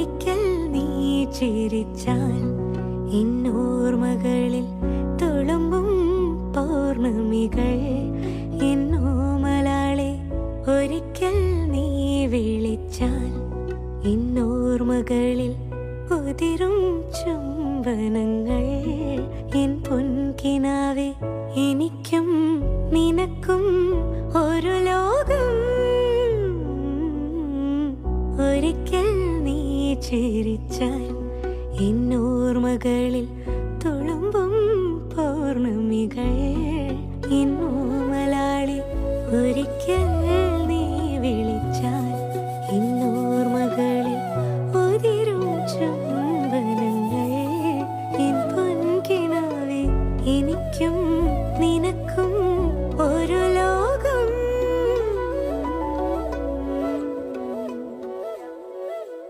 ഒരിക്കൽ നീ ചിരിച്ചാൽ എന്നോർമകളിൽ തുളുമ്പും പൗർണമികൾ. എന്നോമലാളെ ഒരിക്കൽ നീ വിളിച്ചാൽ എന്നോർമകളിൽ ഉതിരും ചുംബനങ്ങൾ. എൻ പൊൻകിനാവേ, എനിക്കും നിനക്കും ഒരു ലോകം. ഒരിക്കൽ നീ ചിരിച്ചാൽ എന്നോർമകളിൽ തുളുമ്പും പൗർണമികൾ. എന്നോമലാളെ ഒരിക്കൽ